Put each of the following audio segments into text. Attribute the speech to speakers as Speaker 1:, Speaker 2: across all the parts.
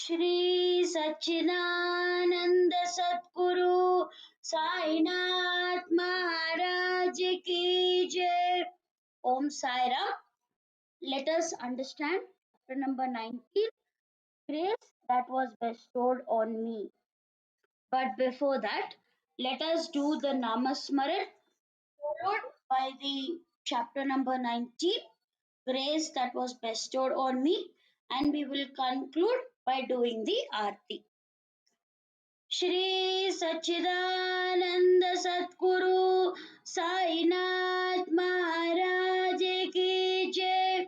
Speaker 1: Shri Satchidananda Sadguru Sainath Maharaj ki jai. Om Sai Ram. Let us understand chapter number 19, grace that was bestowed on me. But before that, let us do the Namasmaran followed by the chapter number 19, grace that was bestowed on me, and we will conclude by doing the Aarti. Shri Satchidananda Sadguru Sainath Maharaj ki jai.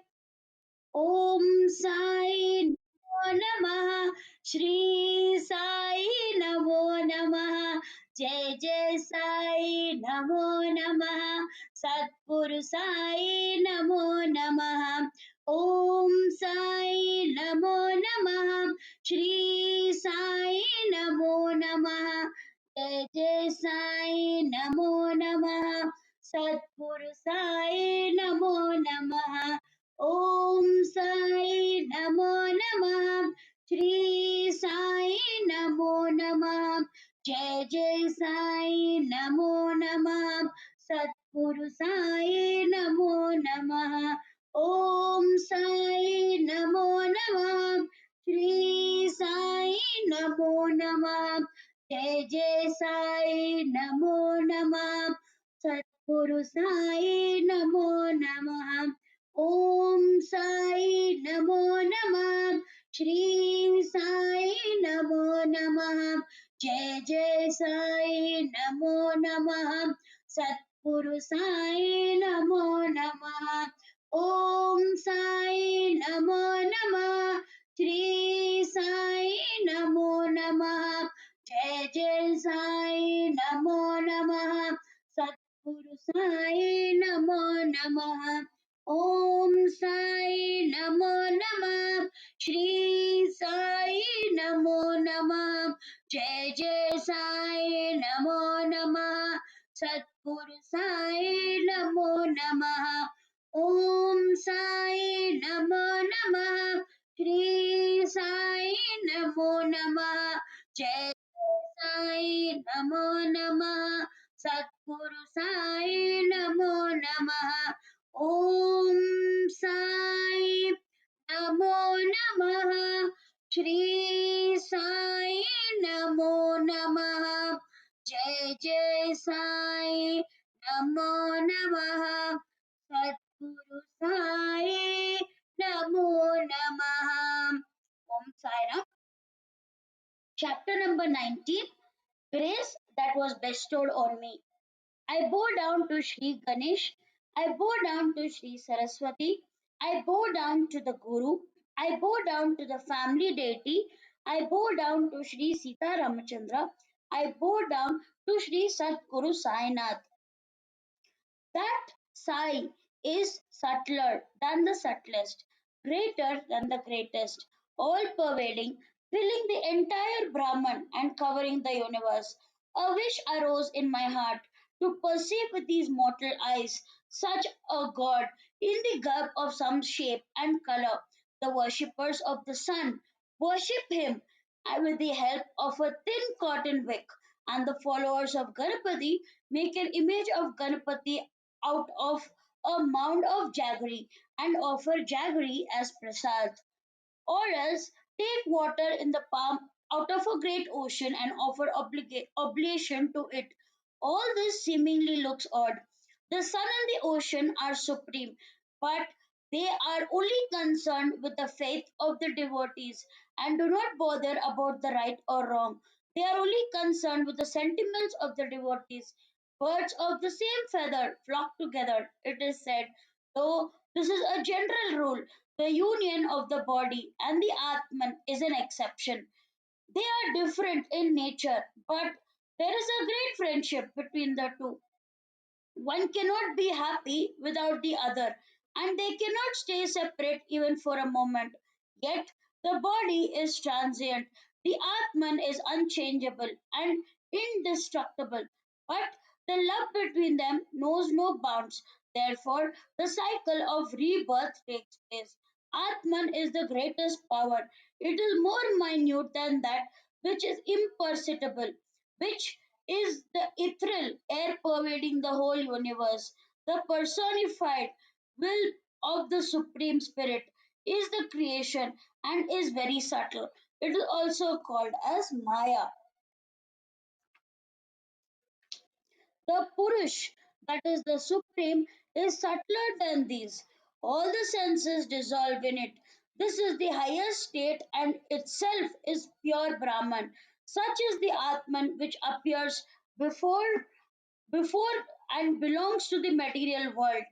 Speaker 1: Om Sai Namo Namah. Shri Sai Namo Namah. Jai Jai Sai Namo Namah. Satguru Sai Namo Namah. Om Sai Namo Namah. Shri Sai Namo Namah. Jai Jai Sai Namo Namah. Satguru Sai Namo Namah. Om Sai Namo Namah. Shri Sai Namo Namah. Jai Jai Sai Namo Namah. Satguru Sai Namo Namah. Om Sai Namo Namah. Shri Sai Namo Namah. Jai Jai Sai Namo Namah. Satguru Sai Namo Namah. Om Sai Namo Namah. Shri Sai Namo Namah. Jai Jai Sai Namo Namah. Satguru Sai Namo Namah. Om Sai Namo Namah. Shri Sai Namo Namah. Jai Jai Sai Namo Namah. Satguru Sai Namo Namah. Om Sai Namo Namah. Shri Sai Namo Namah. Jai Jai Sai Namo Namah. Satguru Sai Namo Namah. Om Sai Namo Namah. Shri Sai Namo Namah. Jai Sai Namo Namah. Satguru Sai Namo Namah. Om Sai Namo Namah. Shri Sai Namo Namah. Jai Jai Sai Namo Namah. Satguru Sai Namo Namah. Om Sai Ram. Chapter number 19, grace that was bestowed on me. I bow down to Shri Ganesh. I bow down to Shri Saraswati. I bow down to the Guru. I bow down to the family deity. I bow down to Shri Sita Ramachandra. I bow down to Shri Satguru Sainath. That Sai is subtler than the subtlest, greater than the greatest, all pervading, filling the entire Brahman and covering the universe. A wish arose in my heart to perceive with these mortal eyes such a God in the garb of some shape and color. The worshippers of the sun worship him with the help of a thin cotton wick, and the followers of Ganapati make an image of Ganapati out of a mound of jaggery and offer jaggery as prasad, or else take water in the palm out of a great ocean and offer oblation to it. All this seemingly looks odd. The sun and the ocean are supreme, but they are only concerned with the faith of the devotees and do not bother about the right or wrong. They are only concerned with the sentiments of the devotees. Birds of the same feather flock together, it is said, though this is a general rule. The union of the body and the Atman is an exception. They are different in nature, but there is a great friendship between the two. One cannot be happy without the other, and they cannot stay separate even for a moment. Yet the body is transient, the Atman is unchangeable and indestructible, but the love between them knows no bounds. Therefore, the cycle of rebirth takes place. Atman is the greatest power. It is more minute than that which is imperceptible, which is the ethereal air pervading the whole universe. The personified will of the Supreme Spirit is the creation and is very subtle. It is also called as Maya. The Purush, that is the Supreme, is subtler than these. All the senses dissolve in it. This is the highest state and itself is pure Brahman. Such is the Atman which appears before and belongs to the material world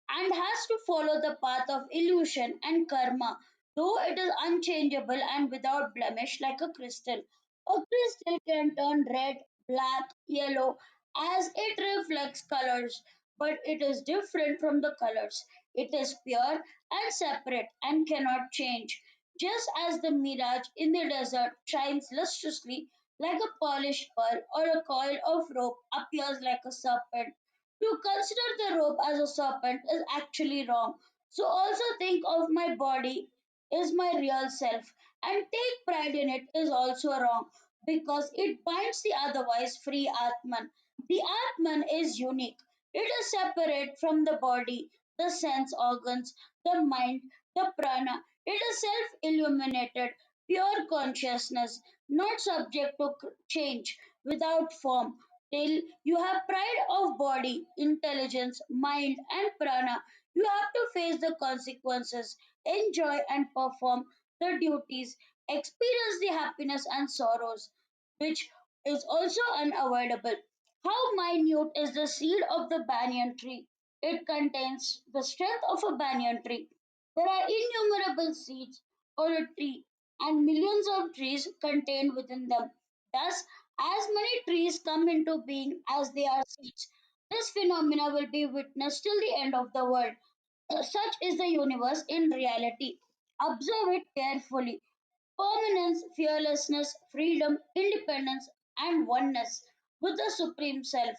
Speaker 1: and has to follow the path of illusion and karma, though it is unchangeable and without blemish like a crystal. A crystal can turn red, black, yellow as it reflects colors, but it is different from the colors. It is pure and separate and cannot change. Just as the mirage in the desert shines lustrously like a polished pearl or a coil of rope appears like a serpent, to consider the rope as a serpent is actually wrong. So also think of my body is my real self and take pride in it is also wrong because it binds the otherwise free Atman. The Atman is unique. It is separate from the body, the sense organs, the mind, the prana. It is self illuminated, pure consciousness, not subject to change, without form. Till you have pride of body, intelligence, mind, and prana, you have to face the consequences, enjoy and perform the duties, experience the happiness and sorrows, which is also unavoidable. How minute is the seed of the banyan tree? It contains the strength of a banyan tree. There are innumerable seeds on a tree and millions of trees contained within them. Thus, as many trees come into being as they are seeds. This phenomena will be witnessed till the end of the world. Such is the universe in reality. Observe it carefully. Permanence, fearlessness, freedom, independence, and oneness with the Supreme Self.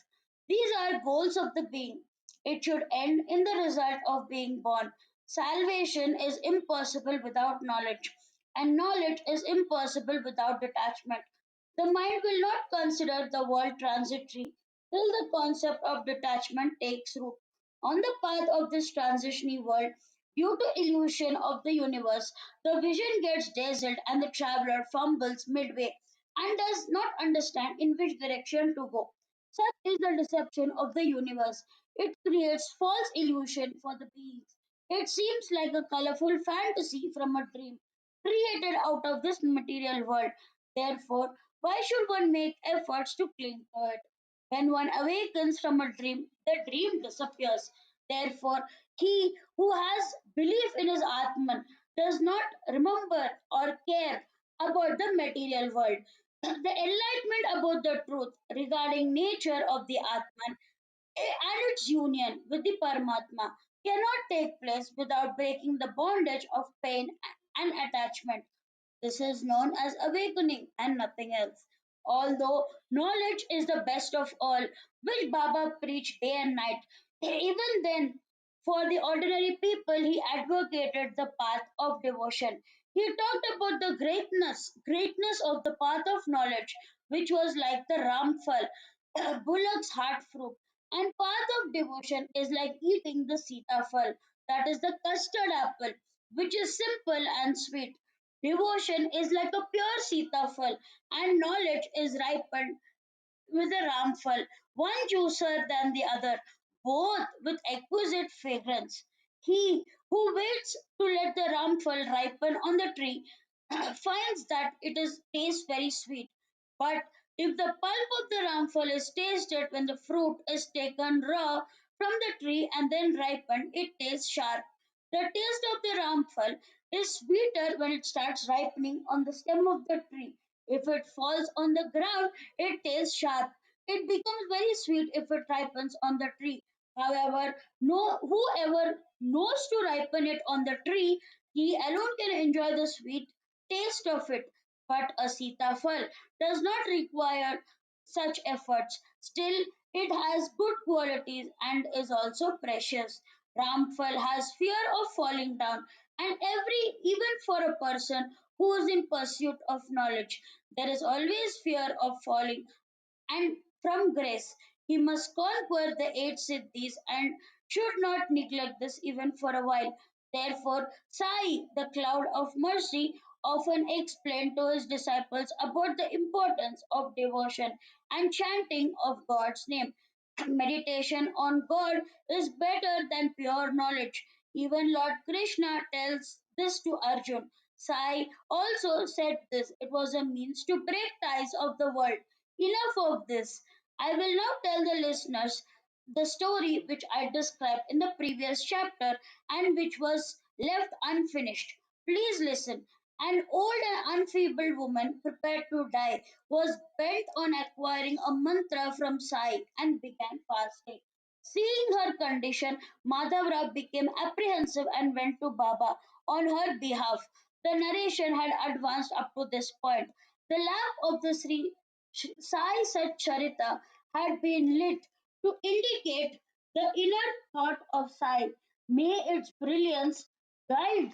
Speaker 1: These are goals of the being. It should end in the result of being born. Salvation is impossible without knowledge, and knowledge is impossible without detachment. The mind will not consider the world transitory till the concept of detachment takes root. On the path of this transitionary world, due to illusion of the universe, the vision gets dazzled and the traveler fumbles midway and does not understand in which direction to go. Such is the deception of the universe. It creates false illusion for the beings. It seems like a colorful fantasy from a dream created out of this material world. Therefore, why should one make efforts to cling to it? When one awakens from a dream, the dream disappears. Therefore, he who has belief in his Atman does not remember or care about the material world. The enlightenment about the truth regarding nature of the Atman and its union with the Paramatma cannot take place without breaking the bondage of pain and attachment. This is known as awakening and nothing else. Although knowledge is the best of all, which Baba preached day and night, even then, for the ordinary people, he advocated the path of devotion. He talked about the greatness of the path of knowledge, which was like the ramphal, bullock's heart fruit. And path of devotion is like eating the sitafal, that is the custard apple, which is simple and sweet. Devotion is like a pure sitafal, and knowledge is ripened with a ramful, one juicer than the other, both with exquisite fragrance. He who waits to let the ramful ripen on the tree finds that it is tastes very sweet. But if the pulp of the ramful is tasted when the fruit is taken raw from the tree and then ripened, it tastes sharp. The taste of the ramful is sweeter when it starts ripening on the stem of the tree. If it falls on the ground, it tastes sharp. It becomes very sweet if it ripens on the tree. However, no whoever knows to ripen it on the tree, he alone can enjoy the sweet taste of it. But a sitafal does not require such efforts. Still, it has good qualities and is also precious. Ramphal has fear of falling down. And every, even for a person who is in pursuit of knowledge, there is always fear of falling and from grace. He must conquer the eight siddhis and should not neglect this even for a while. Therefore, Sai, the cloud of mercy, often explained to his disciples about the importance of devotion and chanting of God's name. Meditation on God is better than pure knowledge. Even Lord Krishna tells this to Arjun. Sai also said this. It was a means to break ties of the world. Enough of this. I will now tell the listeners the story which I described in the previous chapter and which was left unfinished. Please listen. An old and unfeeble woman prepared to die was bent on acquiring a mantra from Sai and began fasting. Seeing her condition, Madhavra became apprehensive and went to Baba on her behalf. The narration had advanced up to this point. The lamp of the Sri Sai Satcharithra had been lit to indicate the inner thought of Sai. May its brilliance guide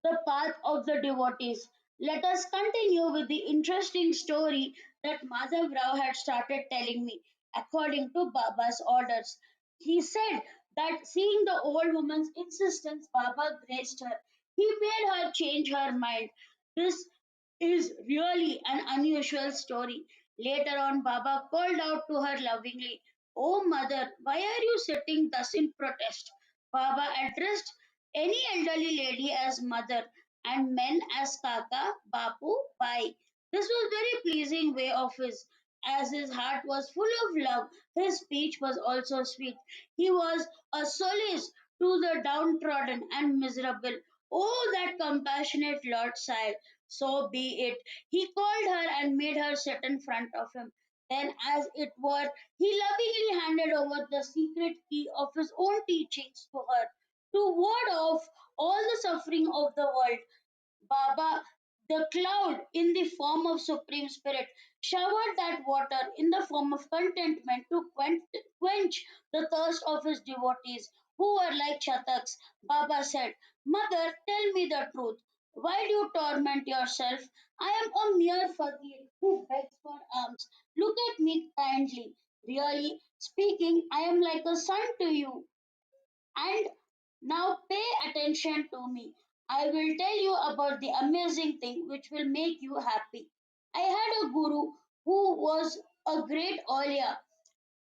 Speaker 1: the path of the devotees. Let us continue with the interesting story that Madhav Rao had started telling me according to Baba's orders. He said that seeing the old woman's insistence, Baba graced her. He made her change her mind. This is really an unusual story. Later on, Baba called out to her lovingly, "Oh, mother, why are you sitting thus in protest?" Baba addressed any elderly lady as mother and men as kaka, bapu, bai. This was very pleasing way of his. As his heart was full of love, his speech was also sweet. He was a solace to the downtrodden and miserable. Oh, that compassionate Lord sighed. So be it. He called her and made her sit in front of him. Then, as it were, he lovingly handed over the secret key of his own teachings to her to ward off all the suffering of the world. Baba, the cloud in the form of Supreme Spirit, showered that water in the form of contentment to quench the thirst of his devotees who were like chataks. Baba said, "Mother, tell me the truth. Why do you torment yourself? I am a mere fakir who begs for alms. Look at me kindly. Really speaking, I am like a son to you. And now pay attention to me. I will tell you about the amazing thing which will make you happy. I had a guru who was a great Olia,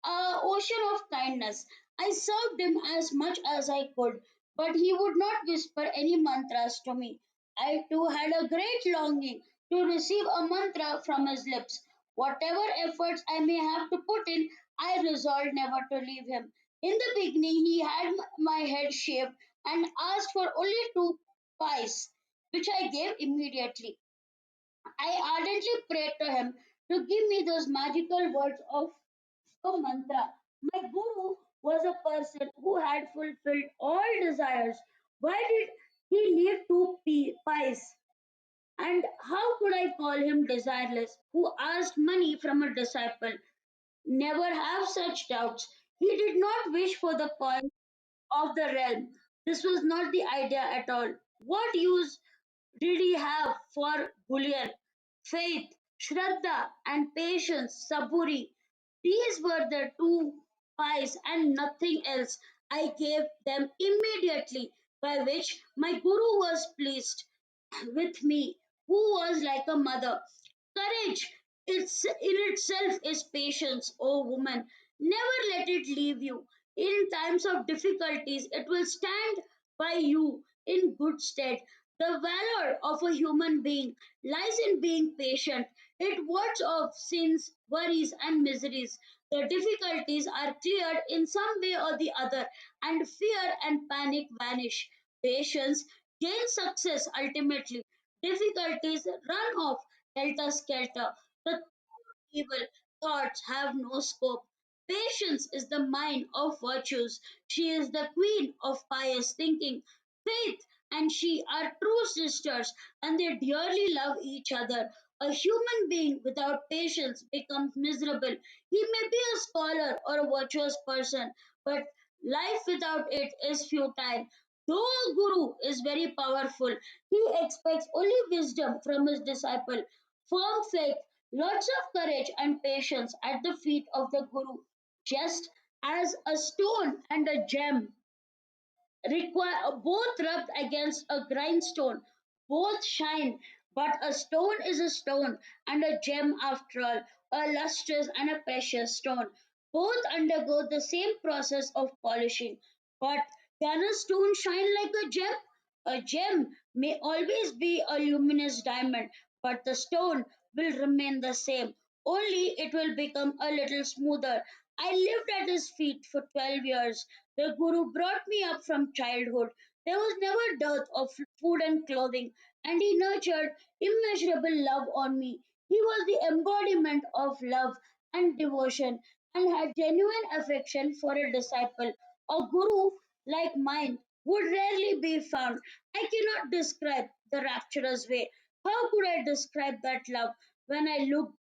Speaker 1: a ocean of kindness. I served him as much as I could, but he would not whisper any mantras to me. I too had a great longing to receive a mantra from his lips. Whatever efforts I may have to put in, I resolved never to leave him. In the beginning, he had my head shaved and asked for only two pies, which I gave immediately. I ardently prayed to him to give me those magical words of a mantra. My guru was a person who had fulfilled all desires. Why did he need two pies? And how could I call him desireless, who asked money from a disciple? Never have such doubts. He did not wish for the coin of the realm. This was not the idea at all. What use did he have for bullion? Faith, Shraddha, and patience, Saburi. These were the two pies and nothing else. I gave them immediately, by which my Guru was pleased with me, who was like a mother. Courage in itself is patience, O woman. Never let it leave you. In times of difficulties, it will stand by you in good stead. The valor of a human being lies in being patient. It wards off sins, worries, and miseries. The difficulties are cleared in some way or the other, and fear and panic vanish. Patience gains success ultimately. Difficulties run off helter skelter. The evil thoughts have no scope. Patience is the mind of virtues. She is the queen of pious thinking. Faith and she are true sisters and they dearly love each other. A human being without patience becomes miserable. He may be a scholar or a virtuous person, but life without it is futile. Though Guru is very powerful, he expects only wisdom from his disciple, firm faith, lots of courage and patience at the feet of the Guru, just as a stone and a gem require both rubbed against a grindstone, both shine, but a stone is a stone and a gem after all, a lustrous and a precious stone. Both undergo the same process of polishing. But can a stone shine like a gem? A gem may always be a luminous diamond, but the stone will remain the same. Only it will become a little smoother. I lived at his feet for 12 years. The Guru brought me up from childhood. There was never dearth of food and clothing, and he nurtured immeasurable love on me. He was the embodiment of love and devotion and had genuine affection for a disciple. A Guru like mine would rarely be found. I cannot describe the rapturous way. How could I describe that love when I looked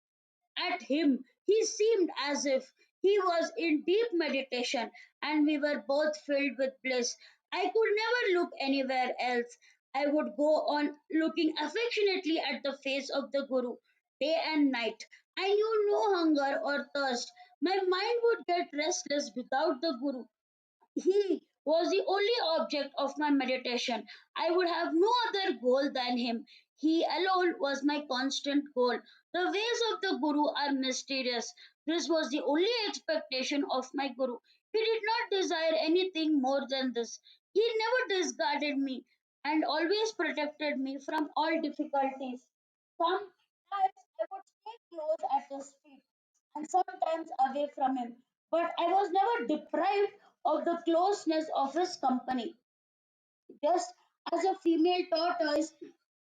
Speaker 1: at him? He seemed as if he was in deep meditation, and we were both filled with bliss. I could never look anywhere else. I would go on looking affectionately at the face of the Guru day and night. I knew no hunger or thirst. My mind would get restless without the Guru. He was the only object of my meditation. I would have no other goal than him. He alone was my constant goal. The ways of the Guru are mysterious. This was the only expectation of my Guru. He did not desire anything more than this. He never discarded me and always protected me from all difficulties. Sometimes I would stay close at his feet and sometimes away from him, but I was never deprived of the closeness of his company. Just as a female tortoise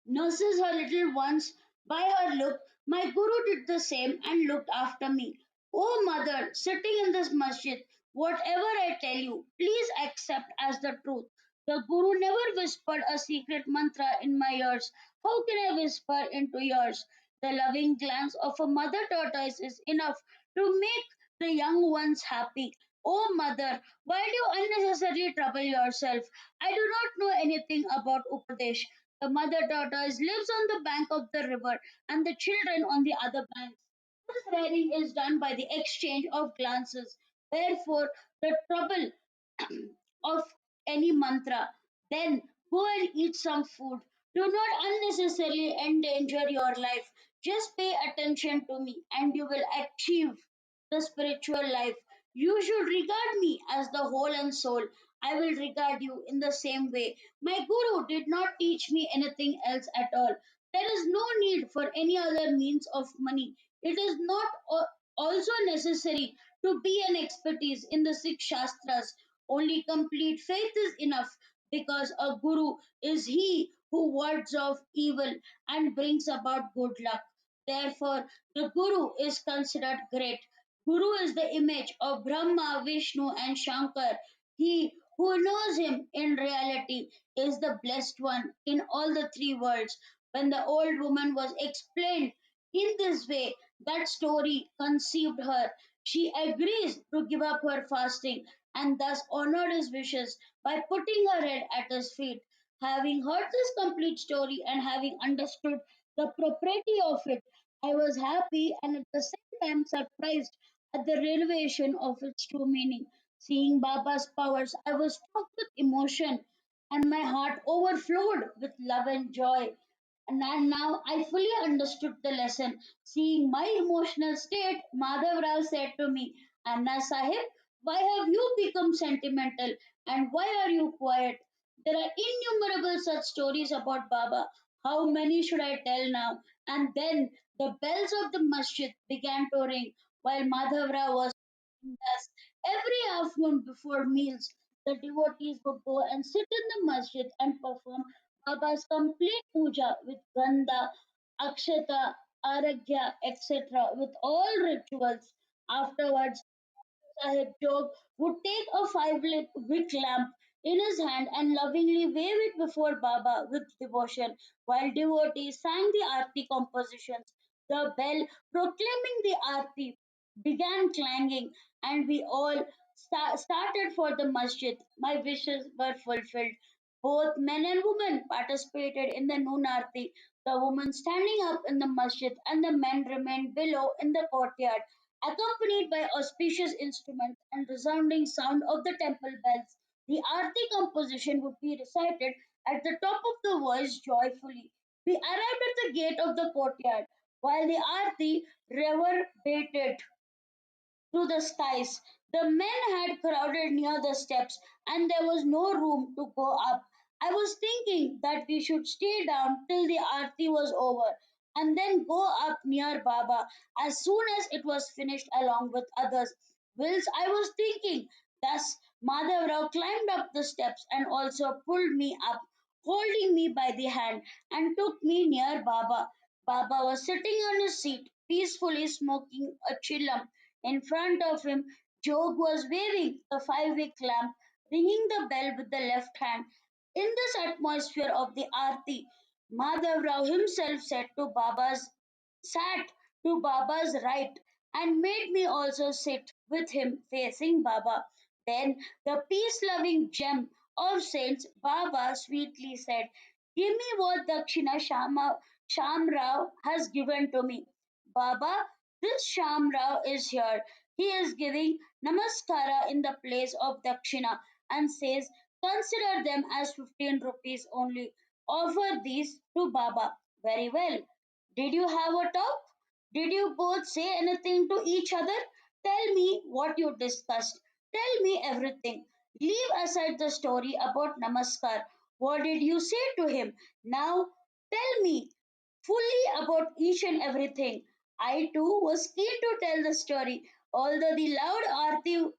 Speaker 1: nurses her little ones by her look, my Guru did the same and looked after me. Oh, mother, sitting in this masjid, whatever I tell you, please accept as the truth. The Guru never whispered a secret mantra in my ears. How can I whisper into yours? The loving glance of a mother tortoise is enough to make the young ones happy. Oh, mother, why do you unnecessarily trouble yourself? I do not know anything about Upadesh. The mother tortoise lives on the bank of the river and the children on the other banks. This rearing is done by the exchange of glances. Therefore, the trouble of any mantra. Then go and eat some food. Do not unnecessarily endanger your life. Just pay attention to me and you will achieve the spiritual life. You should regard me as the whole and soul. I will regard you in the same way. My Guru did not teach me anything else at all. There is no need for any other means of money. It is not also necessary to be an expertise in the six shastras. Only complete faith is enough because a Guru is he who wards off evil and brings about good luck. Therefore, the Guru is considered great. Guru is the image of Brahma, Vishnu, and Shankar. He who knows him in reality is the blessed one in all the three worlds. When the old woman was explained in this way, that story conceived her. She agrees to give up her fasting and thus honored his wishes by putting her head at his feet. Having heard this complete story and having understood the propriety of it, I was happy and at the same time surprised at the revelation of its true meaning. Seeing Baba's powers, I was struck with emotion and my heart overflowed with love and joy. And now I fully understood the lesson. Seeing my emotional state, Madhav Rao said to me, Anna Sahib, why have you become sentimental and why are you quiet? There are innumerable such stories about Baba. How many should I tell now? And then the bells of the masjid began to ring while Madhav Rao was Thus, every afternoon before meals, the devotees would go and sit in the masjid and perform Baba's complete puja with ganda, akshata, aragya, etc. with all rituals. Afterwards, Sahib Jog would take a five-lit wick lamp in his hand and lovingly wave it before Baba with devotion, while devotees sang the Aarti compositions. The bell proclaiming the Aarti began clanging, and we all started for the masjid. My wishes were fulfilled. Both men and women participated in the noon aarti, the women standing up in the masjid and the men remained below in the courtyard, accompanied by auspicious instruments and resounding sound of the temple bells. The aarti composition would be recited at the top of the voice joyfully. We arrived at the gate of the courtyard while the aarti reverberated to the skies. The men had crowded near the steps, and there was no room to go up. I was thinking that we should stay down till the aarti was over and then go up near Baba as soon as it was finished along with others. Whilst I was thinking thus, Madhavrao climbed up the steps and also pulled me up, holding me by the hand, and took me near Baba. Baba was sitting on his seat, peacefully smoking a chillam. In front of him, Jog was waving the 5 wick lamp, ringing the bell with the left hand. In this atmosphere of the Aarti, Madhav Rao himself sat to Baba's right and made me also sit with him facing Baba. Then the peace loving gem of saints, Baba sweetly said, "Give me what Dakshina Sham Rao has given to me." Baba, this Sham Rao is here. He is giving namaskara in the place of dakshina and says, "Consider them as 15 rupees only. Offer these to Baba." Very well. Did you have a talk? Did you both say anything to each other? Tell me what you discussed. Tell me everything. Leave aside the story about Namaskar. What did you say to him? Now tell me fully about each and everything. I too was keen to tell the story. Although the loud Aarti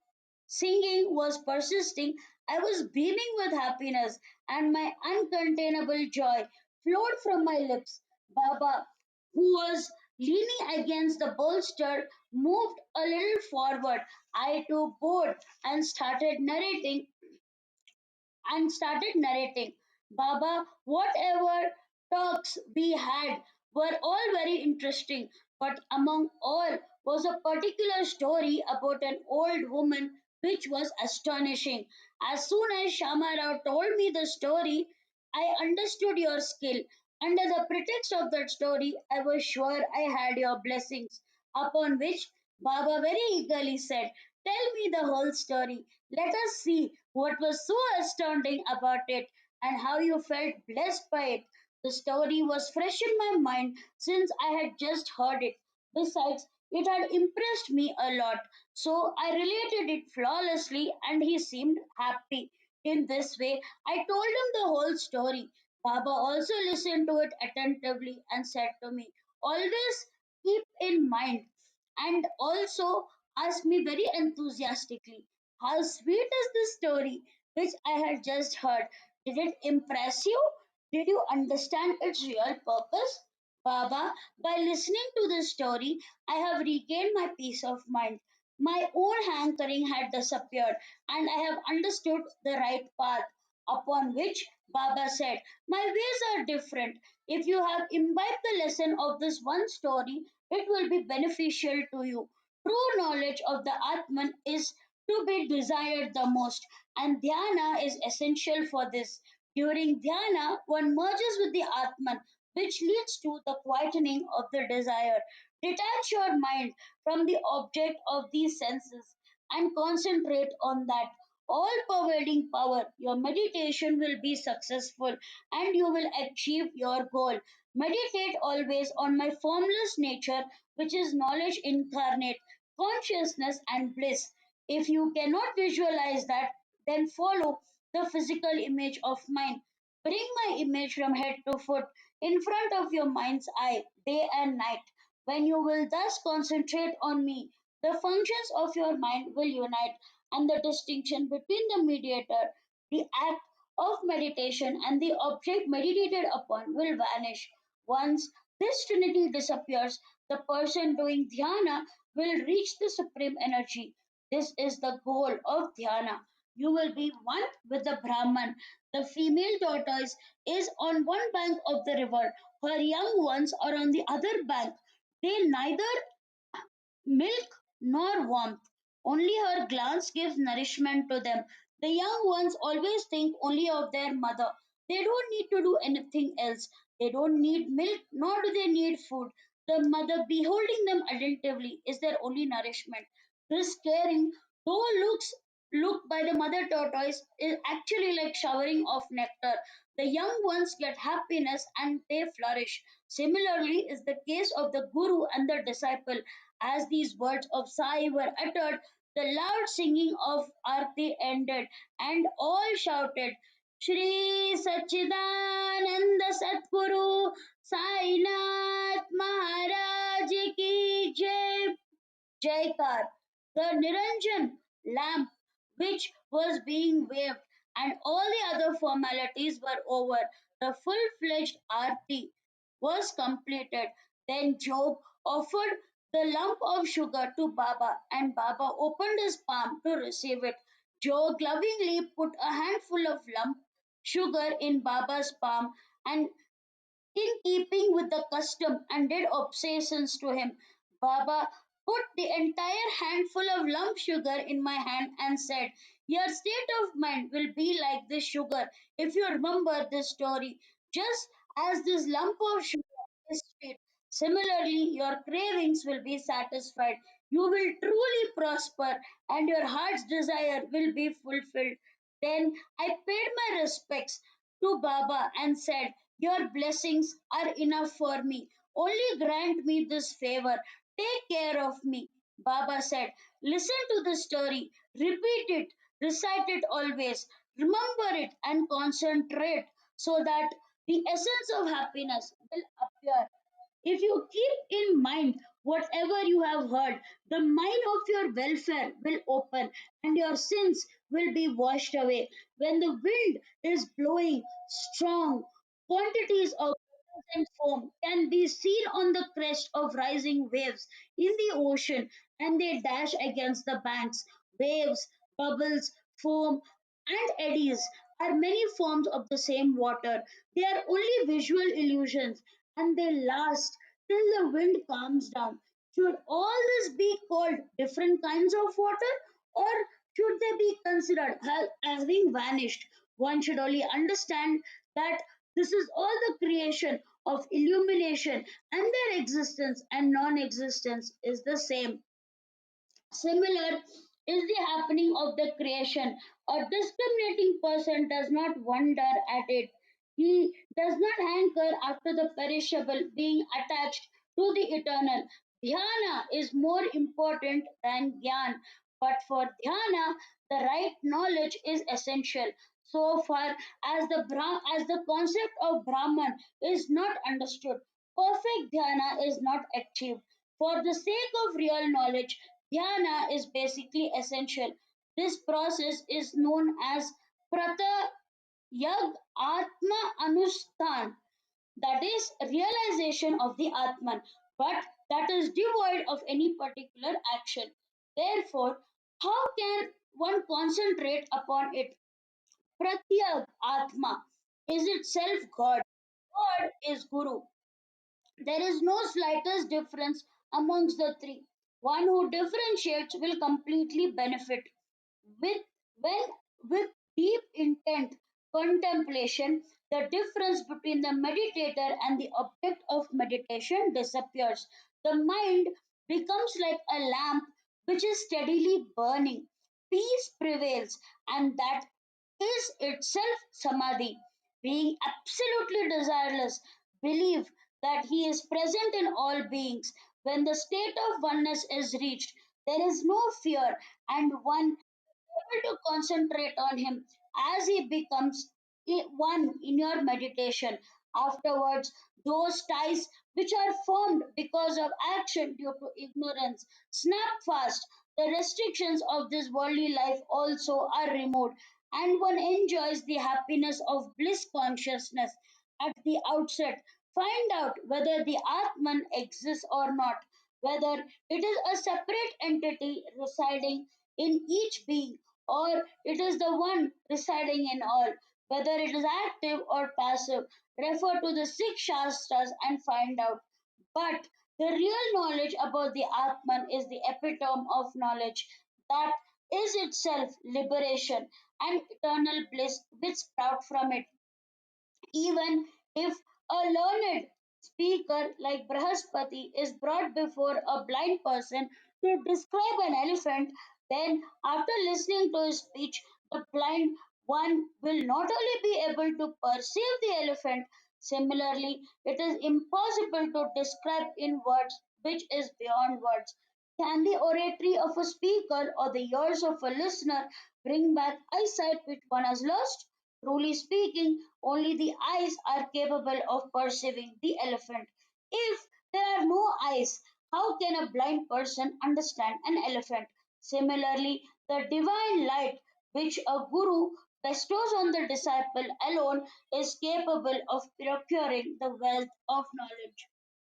Speaker 1: singing was persisting, I was beaming with happiness, and my uncontainable joy flowed from my lips. Baba, who was leaning against the bolster, moved a little forward. I too bowed and started narrating. Baba, whatever talks we had were all very interesting, but among all was a particular story about an old woman which was astonishing. As soon as Shamarao told me the story, I understood your skill. Under the pretext of that story, I was sure I had your blessings. Upon which Baba very eagerly said, "Tell me the whole story. Let us see what was so astounding about it and how you felt blessed by it." The story was fresh in my mind since I had just heard it. Besides, it had impressed me a lot, so I related it flawlessly and he seemed happy. In this way, I told him the whole story. Baba also listened to it attentively and said to me, "Always keep in mind," and also asked me very enthusiastically, "How sweet is this story which I had just heard? Did it impress you? Did you understand its real purpose?" Baba, by listening to this story, I have regained my peace of mind. My own hankering had disappeared, and I have understood the right path. Upon which Baba said, "My ways are different. If you have imbibed the lesson of this one story, it will be beneficial to you. True knowledge of the Atman is to be desired the most, and dhyana is essential for this. During dhyana, one merges with the Atman, which leads to the quietening of the desire. Detach your mind from the object of these senses and concentrate on that all pervading power. Your meditation will be successful and you will achieve your goal. Meditate always on my formless nature, which is knowledge incarnate, consciousness, and bliss. If you cannot visualize that, then follow the physical image of mine. Bring my image from head to foot in front of your mind's eye, day and night. When you will thus concentrate on me, the functions of your mind will unite, and the distinction between the mediator, the act of meditation, and the object meditated upon will vanish. Once this trinity disappears, the person doing dhyana will reach the supreme energy. This is the goal of dhyana. You will be one with the Brahman. The female tortoise is on one bank of the river, her young ones are on the other bank. They neither milk nor warmth. Only her glance gives nourishment to them. The young ones always think only of their mother. They don't need to do anything else. They don't need milk, nor do they need food. The mother beholding them attentively is their only nourishment. This caring, though look by the mother tortoise, is actually like showering of nectar. The young ones get happiness and they flourish. Similarly is the case of the guru and the disciple. As these words of Sai were uttered, the loud singing of Aarti ended, and all shouted, Shri Satchidananda Satguru Sai Nath Maharaj Ki Jai. Jaikar, the Niranjan lamp which was being waved, and all the other formalities were over. The full fledged Aarti was completed. Then Job offered the lump of sugar to Baba, and Baba opened his palm to receive it. Job lovingly put a handful of lump sugar in Baba's palm and in keeping with the custom and did obeisances to him. Baba put the entire handful of lump sugar in my hand and said, your state of mind will be like this sugar if you remember this story. Just as this lump of sugar is sweet, similarly your cravings will be satisfied. You will truly prosper and your heart's desire will be fulfilled. Then I paid my respects to Baba and said, your blessings are enough for me. Only grant me this favor. Take care of me. Baba said, listen to the story, repeat it, recite it always, remember it, and concentrate so that the essence of happiness will appear. If you keep in mind whatever you have heard, the mine of your welfare will open and your sins will be washed away. When the wind is blowing strong, quantities of bubbles and foam can be seen on the crest of rising waves in the ocean and they dash against the banks. Waves, bubbles, foam, and eddies are many forms of the same water. They are only visual illusions and they last till the wind calms down. Should all this be called different kinds of water or should they be considered having vanished? One should only understand that this is all the creation of illumination and their existence and non existence is the same. Similar is the happening of the creation. A discriminating person does not wonder at it. He does not hanker after the perishable, being attached to the eternal. Dhyana is more important than Gyan, but for dhyana, the right knowledge is essential. So far as the concept of Brahman is not understood, perfect dhyana is not achieved. For the sake of real knowledge, dhyana is basically essential. This process is known as Prata Yag Atma Anusthan, that is realization of the Atman, but that is devoid of any particular action. Therefore, how can one concentrate upon it? Pratyag Atma is itself God. God is Guru. There is no slightest difference amongst the three. One who differentiates will completely benefit. With when with deep intent contemplation, the difference between the meditator and the object of meditation disappears. The mind becomes like a lamp which is steadily burning. Peace prevails, and that is itself samadhi. Being absolutely desireless, believe that he is present in all beings. When the state of oneness is reached, there is no fear, and one able to concentrate on him as he becomes one in your meditation. Afterwards, those ties which are formed because of action due to ignorance snap fast. The restrictions of this worldly life also are removed, and one enjoys the happiness of bliss consciousness at the outset. Find out whether the Atman exists or not, whether it is a separate entity residing in each being or it is the one residing in all, whether it is active or passive. Refer to the six Shastras and find out. But the real knowledge about the Atman is the epitome of knowledge. That is itself liberation and eternal bliss which sprout from it. Even if a learned speaker like Brahaspati is brought before a blind person to describe an elephant, then after listening to his speech, the blind one will not only be able to perceive the elephant, similarly, it is impossible to describe in words which is beyond words. Can the oratory of a speaker or the ears of a listener bring back eyesight which one has lost? Truly speaking, only the eyes are capable of perceiving the elephant. If there are no eyes, how can a blind person understand an elephant? Similarly, the divine light which a guru bestows on the disciple alone is capable of procuring the wealth of knowledge.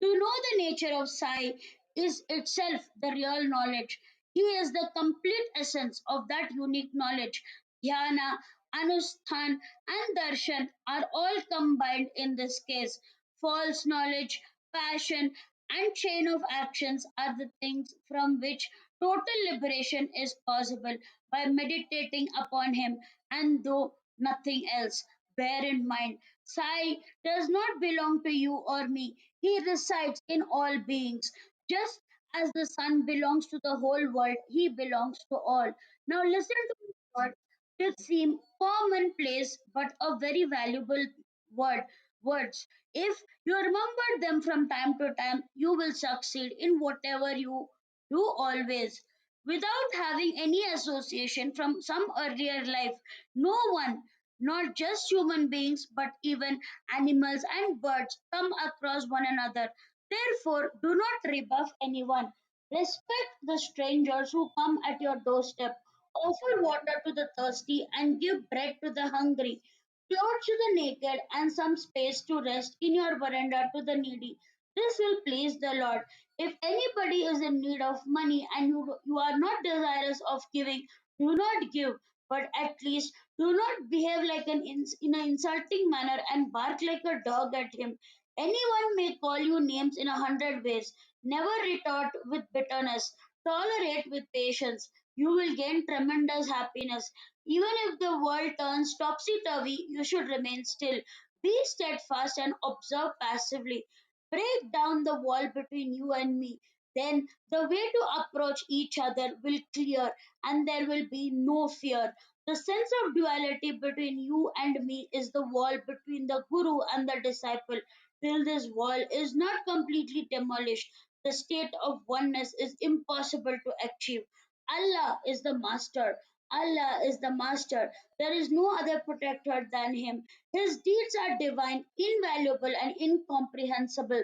Speaker 1: To know the nature of Sai is itself the real knowledge. He is the complete essence of that unique knowledge. Dhyana, Anusthan, and Darshan are all combined in this case. False knowledge, passion, and chain of actions are the things from which total liberation is possible by meditating upon him and though nothing else. Bear in mind, Sai does not belong to you or me. He resides in all beings. Just as the sun belongs to the whole world, he belongs to all. Now listen to these words which seem commonplace but a very valuable word words. If you remember them from time to time, you will succeed in whatever you do always. Without having any association from some earlier life, no one, not just human beings, but even animals and birds, come across one another. Therefore, do not rebuff anyone. Respect the strangers who come at your doorstep. Offer water to the thirsty and give bread to the hungry. Clothes to the naked and some space to rest in your veranda to the needy. This will please the Lord. If anybody is in need of money and you are not desirous of giving, do not give, but at least do not behave like in an insulting manner and bark like a dog at him. Anyone may call you names in 100 ways. Never retort with bitterness. Tolerate with patience. You will gain tremendous happiness. Even if the world turns topsy turvy, you should remain still. Be steadfast and observe passively. Break down the wall between you and me. Then the way to approach each other will clear and there will be no fear. The sense of duality between you and me is the wall between the guru and the disciple. Till this wall is not completely demolished, the state of oneness is impossible to achieve. Allah is the master. Allah is the master. There is no other protector than him. His deeds are divine, invaluable, and incomprehensible.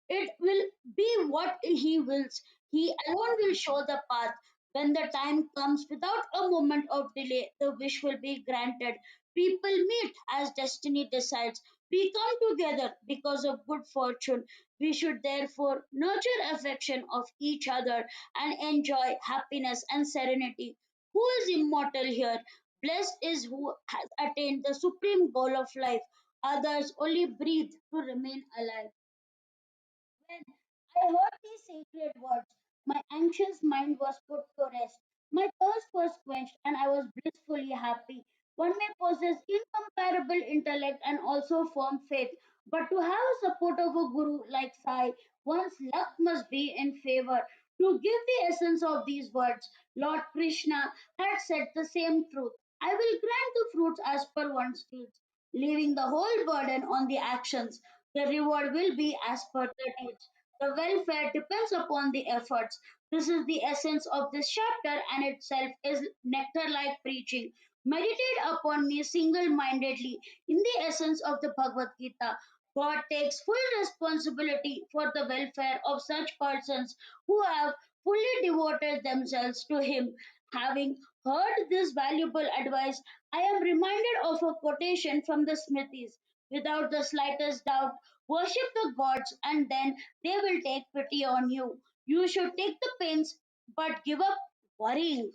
Speaker 1: It will be what he wills. He alone will show the path. When the time comes, without a moment of delay, the wish will be granted. People meet as destiny decides. We come together because of good fortune. We should therefore nurture affection of each other and enjoy happiness and serenity. Who is immortal here? Blessed is who has attained the supreme goal of life. Others only breathe to remain alive. When I heard these sacred words, my anxious mind was put to rest. My thirst was quenched, and I was blissfully happy. One may possess incomparable intellect and also firm faith, but to have a support of a guru like Sai, one's luck must be in favor. To give the essence of these words, Lord Krishna had said the same truth. I will grant the fruits as per one's deeds, leaving the whole burden on the actions. The reward will be as per the deeds. The welfare depends upon the efforts. This is the essence of this chapter and itself is nectar like preaching. Meditate upon me single mindedly in the essence of the Bhagavad Gita. God takes full responsibility for the welfare of such persons who have fully devoted themselves to Him. Having heard this valuable advice, I am reminded of a quotation from the Smritis. Without the slightest doubt, worship the gods and then they will take pity on you. You should take the pains but give up worrying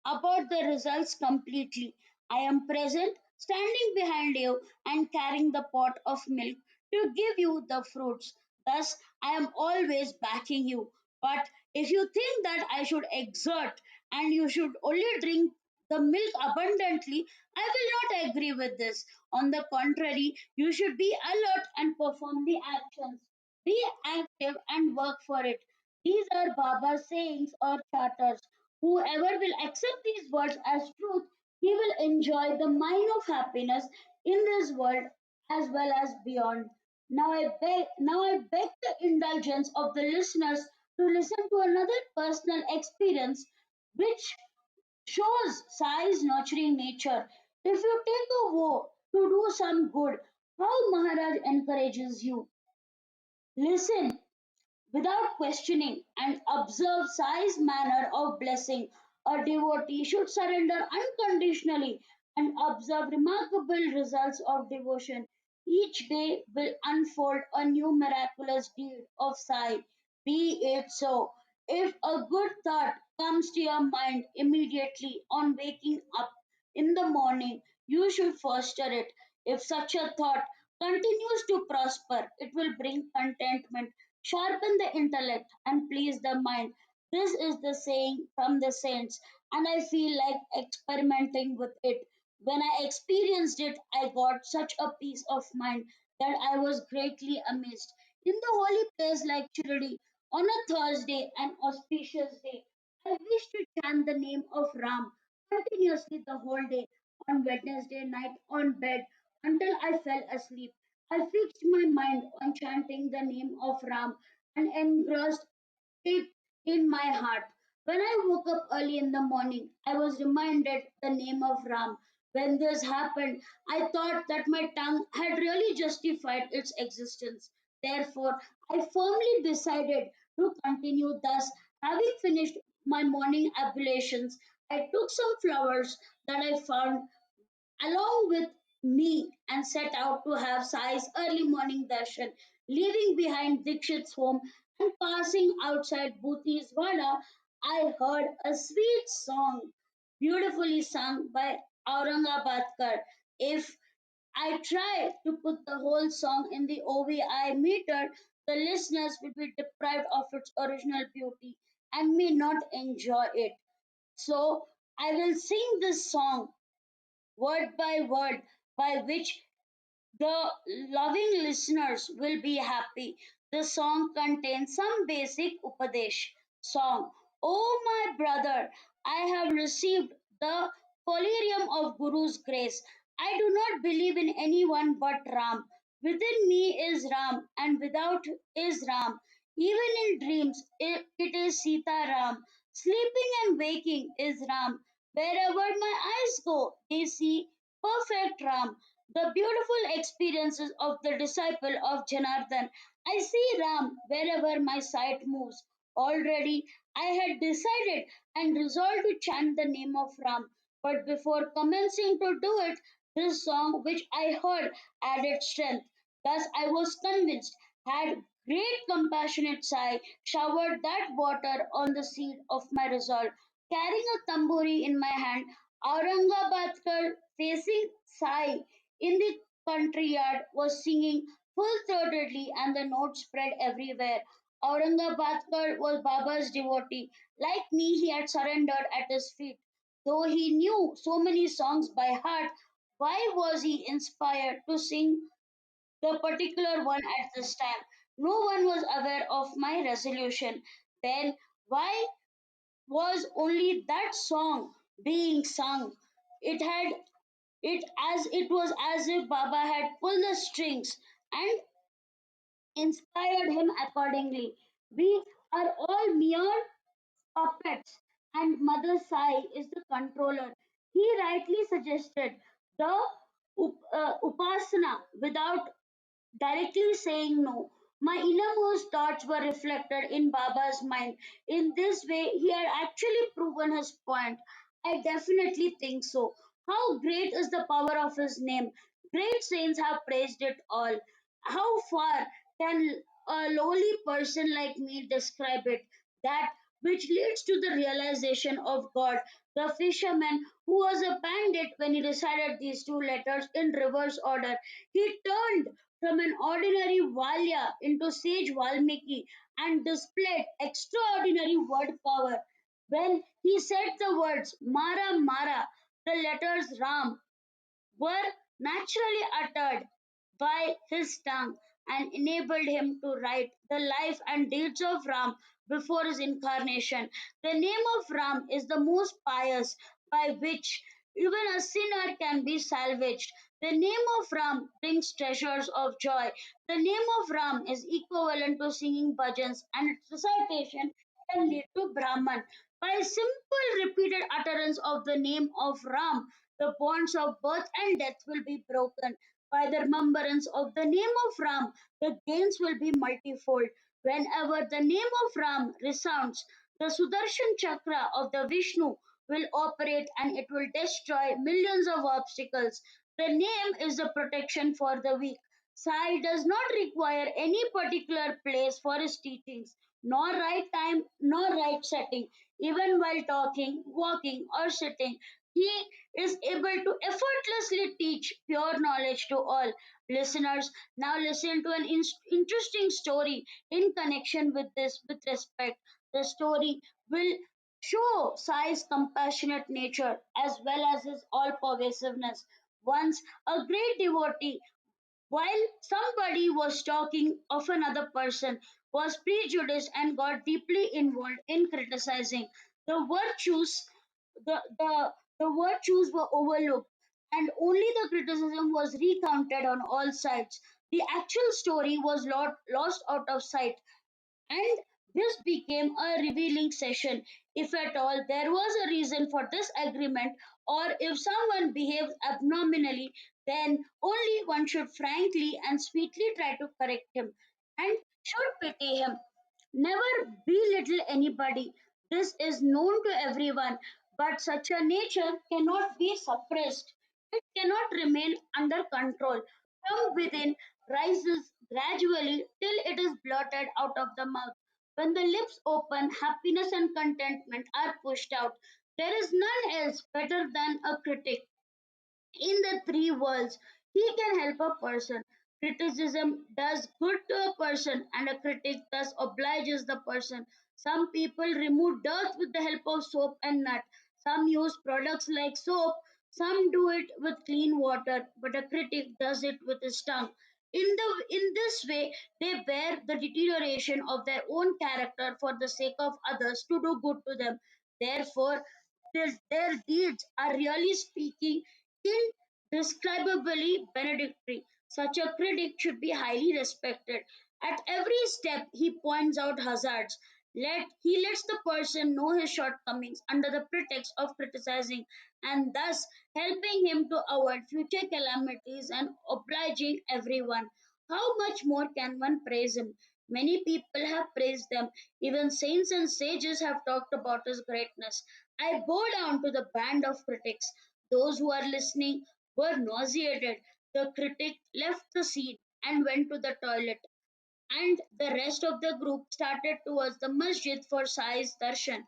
Speaker 1: about the results completely. I am present, standing behind you and carrying the pot of milk to give you the fruits. Thus, I am always backing you. But if you think that I should exert and you should only drink the milk abundantly, I will not agree with this. On the contrary, you should be alert and perform the actions. Be active and work for it. These are Baba's sayings or charters. Whoever will accept these words as truth, he will enjoy the mine of happiness in this world as well as beyond. Now I beg the indulgence of the listeners to listen to another personal experience which shows Sai's nurturing nature. If you take a vow to do some good, how Maharaj encourages you. Listen without questioning and observe Sai's manner of blessing. A devotee should surrender unconditionally and observe remarkable results of devotion. Each day will unfold a new miraculous deed of Sai. Be it so. If a good thought comes to your mind immediately on waking up in the morning, you should foster it. If such a thought continues to prosper, it will bring contentment, sharpen the intellect, and please the mind. This is the saying from the saints, and I feel like experimenting with it. When I experienced it, I got such a peace of mind that I was greatly amazed. In the holy place like Shirdi, on a Thursday, an auspicious day, I wish to chant the name of Ram continuously the whole day. On Wednesday night on bed until I fell asleep, I fixed my mind on chanting the name of Ram and engrossed it in my heart. When I woke up early in the morning, I was reminded the name of Ram. When this happened, I thought that my tongue had really justified its existence. Therefore, I firmly decided to continue thus. Having finished my morning ablutions, I took some flowers that I found along with me and set out to have Sai's early morning darshan, leaving behind Dikshit's home and passing outside Bhuti's Vada. I heard a sweet song beautifully sung by Aurangabadkar. If I try to put the whole song in the OVI meter, the listeners will be deprived of its original beauty and may not enjoy it. So I will sing this song word by word, by which the loving listeners will be happy. The song contains some basic Upadesh song. Oh, my brother, I have received the collyrium of Guru's grace. I do not believe in anyone but Ram. Within me is Ram, and without is Ram. Even in dreams, it is Sita Ram. Sleeping and waking is Ram. Wherever my eyes go, they see perfect Ram, the beautiful experiences of the disciple of Janardhan. I see Ram wherever my sight moves. Already I had decided and resolved to chant the name of Ram, but before commencing to do it, this song which I heard added strength. Thus I was convinced, had great compassionate sigh, showered that water on the seed of my resolve. Carrying a tamburi in my hand, Aurangabadkar facing Sai in the country yard was singing full-throatedly and the notes spread everywhere. Aurangabadkar was Baba's devotee. Like me, he had surrendered at his feet. Though he knew so many songs by heart, why was he inspired to sing the particular one at this time? No one was aware of my resolution. Then why was only that song being sung? It was as if Baba had pulled the strings and inspired him accordingly. We are all mere puppets, and Mother Sai is the controller. He rightly suggested the upasana without directly saying no. My innermost thoughts were reflected in Baba's mind. In this way, he had actually proven his point. I definitely think so. How great is the power of his name! Great saints have praised it all. How far can a lowly person like me describe it? That which leads to the realization of God. The fisherman who was a bandit when he recited these two letters in reverse order. He turned from an ordinary Valya into sage Valmiki and displayed extraordinary word power. When he said the words Mara Mara, the letters Ram were naturally uttered by his tongue and enabled him to write the life and deeds of Ram before his incarnation. The name of Ram is the most pious by which even a sinner can be salvaged. The name of Ram brings treasures of joy. The name of Ram is equivalent to singing bhajans, and its recitation can lead to Brahman. By simple repeated utterance of the name of Ram, the bonds of birth and death will be broken. By the remembrance of the name of Ram, the gains will be multifold. Whenever the name of Ram resounds, the Sudarshan chakra of the Vishnu will operate and it will destroy millions of obstacles. The name is the protection for the weak. Sai does not require any particular place for his teachings, nor right time, nor right setting. Even while talking, walking, or sitting, he is able to effortlessly teach pure knowledge to all listeners. Now, listen to an interesting story in connection with this, with respect. The story will show Sai's compassionate nature as well as his all pervasiveness. Once, a great devotee, while somebody was talking of another person, was prejudiced and got deeply involved in criticizing. The virtues, the virtues were overlooked, and only the criticism was recounted on all sides. The actual story was lost out of sight, and this became a revealing session. If at all there was a reason for disagreement, or if someone behaves abnormally, then only one should frankly and sweetly try to correct him and should pity him. Never belittle anybody. This is known to everyone, but such a nature cannot be suppressed. It cannot remain under control. From within rises gradually till it is blotted out of the mouth. When the lips open, happiness and contentment are pushed out. There is none else better than a critic in the three worlds. He can help a person. Criticism does good to a person, and a critic thus obliges the person. Some people remove dirt with the help of soap and nut. Some use products like soap. Some do it with clean water, but a critic does it with his tongue. In this way, they bear the deterioration of their own character for the sake of others to do good to them. Therefore, their deeds are really speaking indescribably benedictory. Such a critic should be highly respected. At every step, he points out hazards. He lets the person know his shortcomings under the pretext of criticizing, and thus helping him to avoid future calamities and obliging everyone. How much more can one praise him? Many people have praised them. Even saints and sages have talked about his greatness. I bow down to the band of critics. Those who are listening were nauseated. The critic left the seat and went to the toilet, and the rest of the group started towards the masjid for Sai's darshan.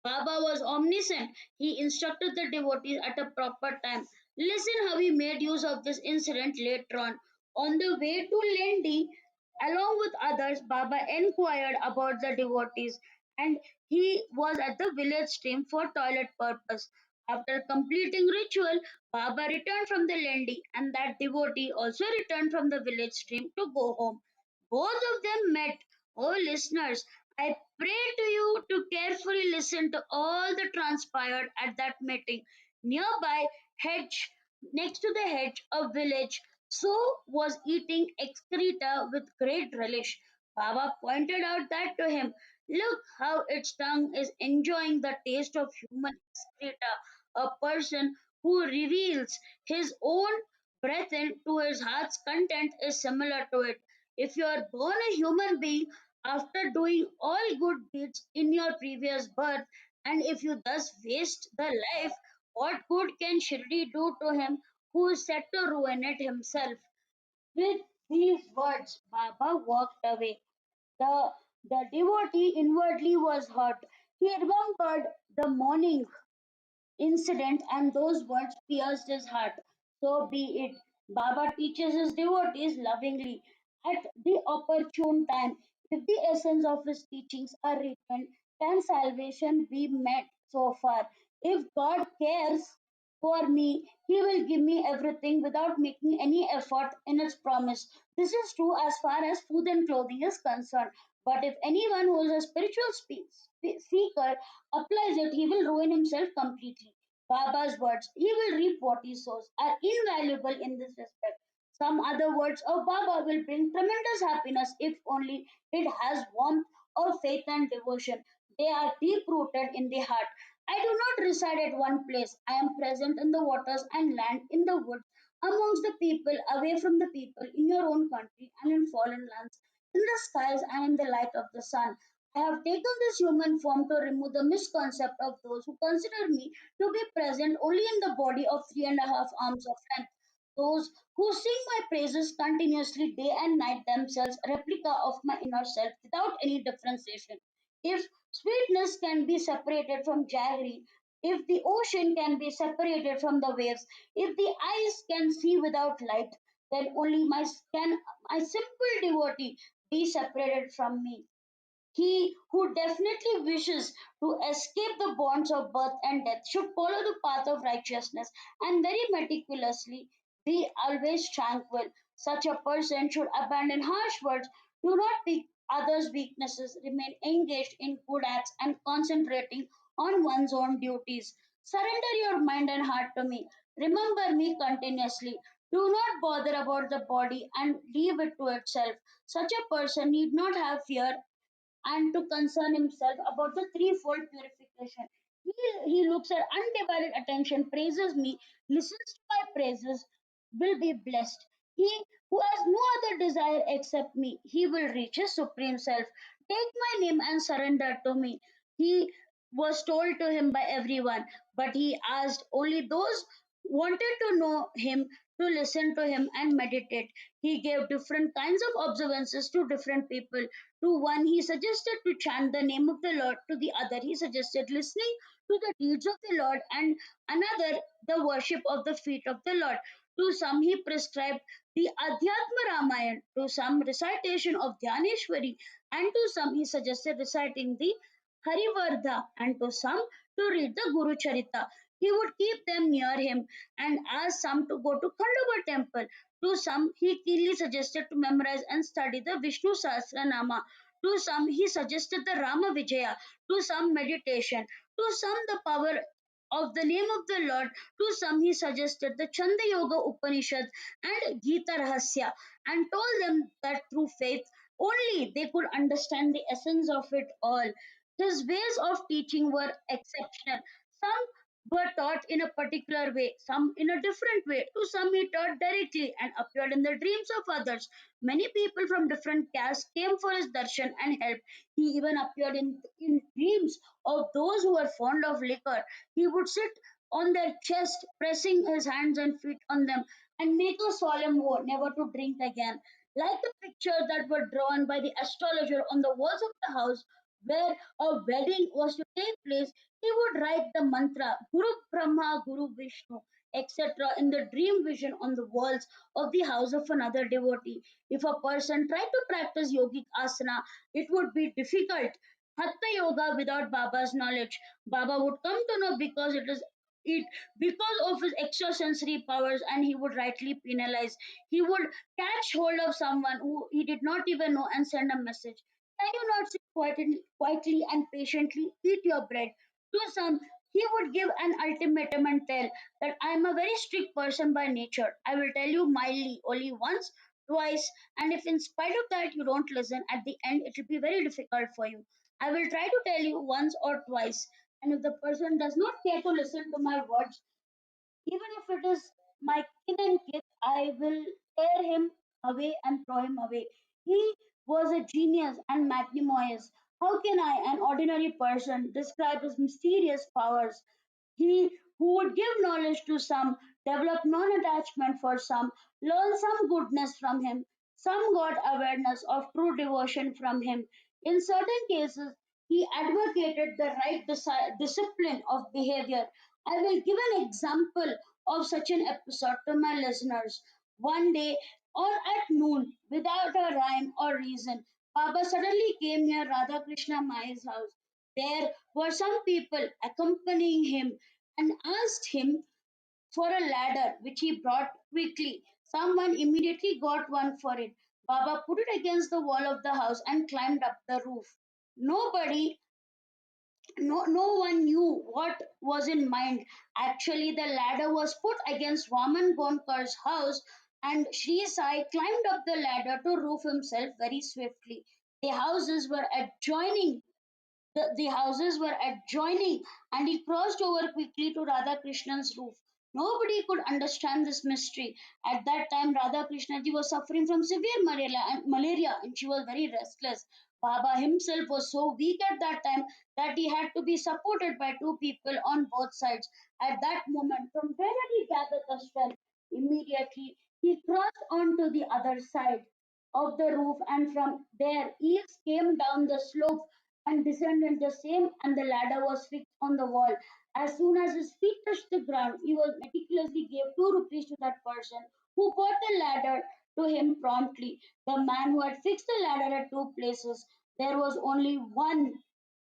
Speaker 1: Baba was omniscient. He instructed the devotees at a proper time. Listen how he made use of this incident later on. On the way to Lendi, along with others, Baba inquired about the devotees, and he was at the village stream for toilet purpose. After completing ritual, Baba returned from the Lendi, and that devotee also returned from the village stream to go home. Both of them met. Oh, listeners, I pray to you to carefully listen to all that transpired at that meeting. Nearby hedge, next to the hedge, a village so was eating excreta with great relish. Baba pointed out that to him. Look how its tongue is enjoying the taste of human excreta. A person who reveals his own breath into his heart's content is similar to it. If you are born a human being after doing all good deeds in your previous birth, and if you thus waste the life, what good can Shirdi do to him who is set to ruin it himself? With these words, Baba walked away. The devotee inwardly was hurt. He remembered the morning incident, and those words pierced his heart. So be it. Baba teaches his devotees lovingly at the opportune time. If the essence of his teachings are retained, can salvation be met so far? If God cares for me, He will give me everything without making any effort in His promise. This is true as far as food and clothing is concerned. But if anyone who is a spiritual seeker applies it, he will ruin himself completely. Baba's words, he will reap what he sows, are invaluable in this respect. Some other words of Baba will bring tremendous happiness if only it has warmth of faith and devotion. They are deep rooted in the heart. I do not reside at one place. I am present in the waters and land, in the woods, amongst the people, away from the people, in your own country and in foreign lands, in the skies and in the light of the sun. I have taken this human form to remove the misconcept of those who consider me to be present only in the body of 3.5 arms of length. Those who sing my praises continuously day and night themselves replica of my inner self without any differentiation. If sweetness can be separated from jaggery, if the ocean can be separated from the waves, if the eyes can see without light, then only can my simple devotee be separated from me. He who definitely wishes to escape the bonds of birth and death should follow the path of righteousness and very meticulously be always tranquil. Such a person should abandon harsh words, do not pick others' weaknesses, remain engaged in good acts and concentrating on one's own duties. Surrender your mind and heart to me. Remember me continuously. Do not bother about the body and leave it to itself. Such a person need not have fear and to concern himself about the threefold purification. He looks at undivided attention, praises me, listens to my praises, will be blessed. He who has no other desire except me, he will reach his supreme self. Take my name and surrender to me. He was told to him by everyone, but he asked only those wanted to know him to listen to him and meditate. He gave different kinds of observances to different people. To one, he suggested to chant the name of the Lord. To the other, he suggested listening to the deeds of the Lord, and another, the worship of the feet of the Lord. To some, he prescribed the Adhyatma Ramayana. To some, recitation of Dhyaneshwari. And to some, he suggested reciting the Harivardha. And to some, to read the Guru Charita. He would keep them near him and ask some to go to Khandova temple. To some, he keenly suggested to memorize and study the Vishnu Sahasranama. To some, he suggested the Rama Vijaya. To some, meditation. To some, the power of the name of the Lord. To some, he suggested the Chanda Yoga Upanishad and Gita Rahasya and told them that through faith only they could understand the essence of it all. His ways of teaching were exceptional. Some were taught in a particular way, some in a different way. To some, he taught directly and appeared in the dreams of others. Many people from different castes came for his darshan and help. He even appeared in dreams of those who were fond of liquor. He would sit on their chest, pressing his hands and feet on them, and make a solemn vow never to drink again. Like the pictures that were drawn by the astrologer on the walls of the house where a wedding was to take place, he would write the mantra Guru Brahma, Guru Vishnu, etc. in the dream vision on the walls of the house of another devotee. If a person tried to practice yogic asana, it would be difficult. Hatha yoga without Baba's knowledge. Baba would come to know it because of his extrasensory powers, and he would rightly penalize. He would catch hold of someone who he did not even know and send a message. Can you not sit quietly and patiently eat your bread? To some, he would give an ultimatum and tell that I am a very strict person by nature. I will tell you mildly only once, twice, and if in spite of that you don't listen, at the end it will be very difficult for you. I will try to tell you once or twice, and if the person does not care to listen to my words, even if it is my kin and kith, I will tear him away and throw him away. He was a genius and magnanimous. How can I, an ordinary person, describe his mysterious powers? He who would give knowledge to some, develop non attachment for some, learn some goodness from him, some got awareness of true devotion from him. In certain cases, he advocated the right discipline of behavior. I will give an example of such an episode to my listeners. One day, or at noon, without a rhyme or reason, Baba suddenly came near Radha Krishna Mai's house. There were some people accompanying him and asked him for a ladder, which he brought quickly. Someone immediately got one for it. Baba put it against the wall of the house and climbed up the roof. Nobody no one knew what was in mind. Actually, the ladder was put against Vaman Gonkar's house, and Shri Sai climbed up the ladder to roof himself very swiftly. The houses were adjoining the houses were adjoining, and he crossed over quickly to Radha Krishna's roof. Nobody could understand this mystery. At that time, Radha Krishnaji was suffering from severe malaria and she was very restless. Baba himself was so weak at that time that he had to be supported by two people on both sides. At that moment, from where did he gather the strength? Immediately, he crossed onto the other side of the roof, and from there, eaves came down the slope and descended the same, and the ladder was fixed on the wall. As soon as his feet touched the ground, he was meticulously gave 2 rupees to that person who brought the ladder to him promptly. The man who had fixed the ladder at two places, there was only one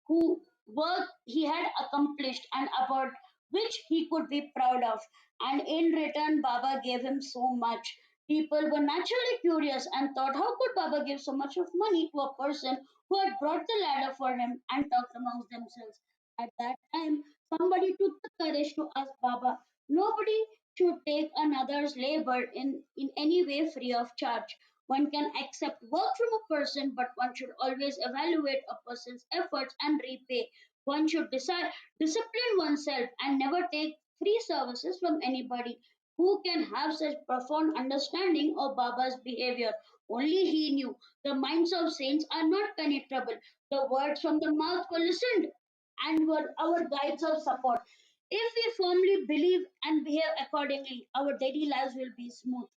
Speaker 1: who work he had accomplished and about which he could be proud of. And in return, Baba gave him so much. People were naturally curious and thought, how could Baba give so much of money to a person who had brought the ladder for him, and talked amongst themselves. At that time, somebody took the courage to ask Baba, nobody should take another's labor in any way free of charge. One can accept work from a person, but one should always evaluate a person's efforts and repay. One should discipline oneself and never take free services from anybody. Who can have such profound understanding of Baba's behavior? Only he knew. The minds of saints are not penetrable. The words from the mouth were listened and were our guides of support. If we firmly believe and behave accordingly, our daily lives will be smooth.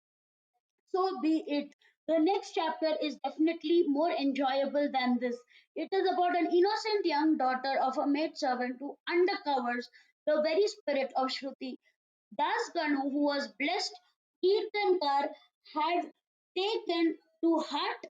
Speaker 1: So be it. The next chapter is definitely more enjoyable than this. It is about an innocent young daughter of a maidservant who undercovers the very spirit of Shruti. Das Ganu, who was blessed Kirtankar, had taken to heart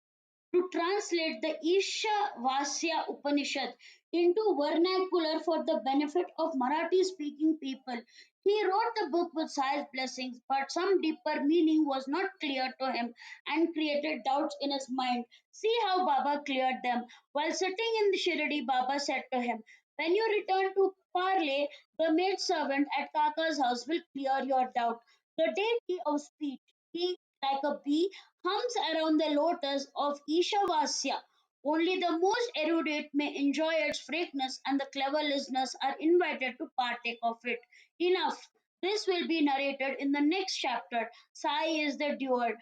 Speaker 1: to translate the Ishavasya Upanishad into vernacular for the benefit of Marathi speaking people. He wrote the book with Sai's blessings, but some deeper meaning was not clear to him and created doubts in his mind. See how Baba cleared them. While sitting in the Shirdi, Baba said to him, when you return to Parle, the maid servant at Kaka's house will clear your doubt. The deity of speech, he, like a bee, hums around the lotus of Ishavasya. Only the most erudite may enjoy its fragrance, and the clever listeners are invited to partake of it. Enough. This will be narrated in the next chapter. Sai is the doer,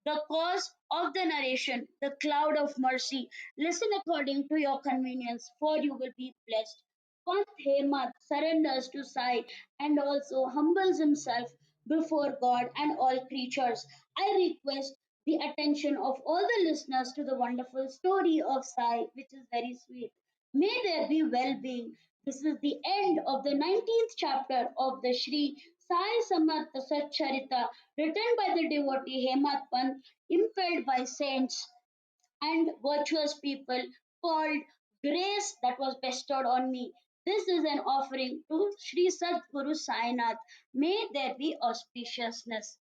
Speaker 1: the cause of the narration, the cloud of mercy. Listen according to your convenience, for you will be blessed. Pant Hemat surrenders to Sai and also humbles himself before God and all creatures. I request the attention of all the listeners to the wonderful story of Sai, which is very sweet. May there be well being. This is the end of the 19th chapter of the Shri Sai Satcharithra, written by the devotee Hemat Pant, impelled by saints and virtuous people, called grace that was bestowed on me. This is an offering to Shri Sadguru Sainath. May there be auspiciousness.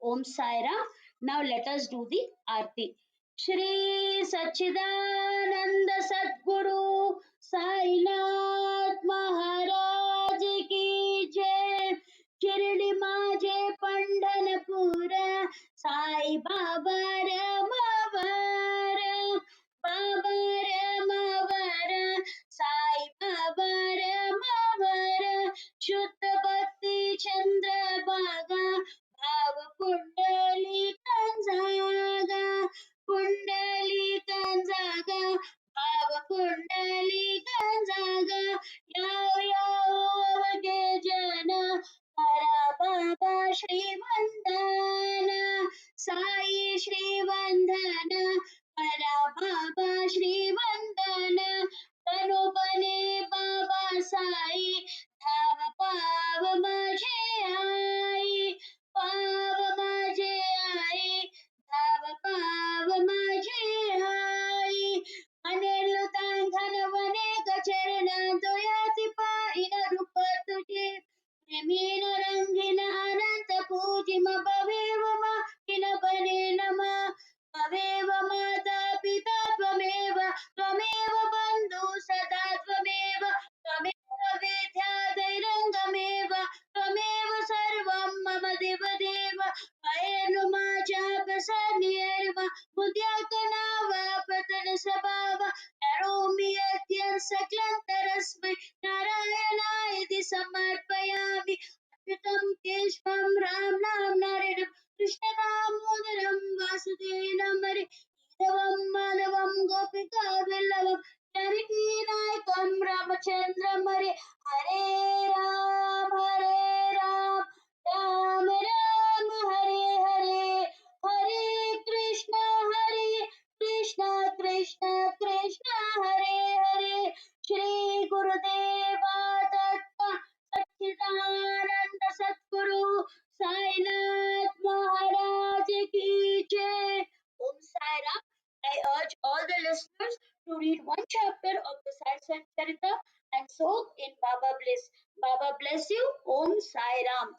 Speaker 1: Om Sai Ram. Now let us do the Aarti. Shri Sachidananda Sadguru Sainath Maharaj ki jai. Shirdi Maje Pandhanpura Sai Baba Ramavara Baba Ramavara Sai Baba Ramavara Shuddha Bhakti Chandra Bhaga Bhava Kundali Kanzaga Kundali Kanzaga Bhava Kundali Kanzaga Yao Yao Avage Jana Hara Baba Shri Vandana Sai Shri Vandana Hara Baba Shri Vandana Tanu Bane Baba Sai Dhava Pava Majhe Ai Pava Majhe Ai Dhava Pava Majhe Ai Anelu Tan Dhan Vane स्वभाव करोमि यद्यत् सकलं परस्मै नारायणाय समर्पयामि अच्युतं केशवं राम नाम नारायणं कृष्णदामोदरं वासुदेवं हरे माधवं माधवं गोपिका वल्लभं जानकी नायकं रामचन्द्रं हरे हरे राम राम राम हरे हरे हरे कृष्ण कृष्ण कृष्ण हरे हरे श्री गुरुदेव दत्त सच्चिदानंद सद्गुरु साईनाथ महाराज की जय. Om Sai Ram. I urge all the listeners to read one chapter of the Sai Satcharithra and soak in Baba bliss. Baba bless you. Om Sai Ram.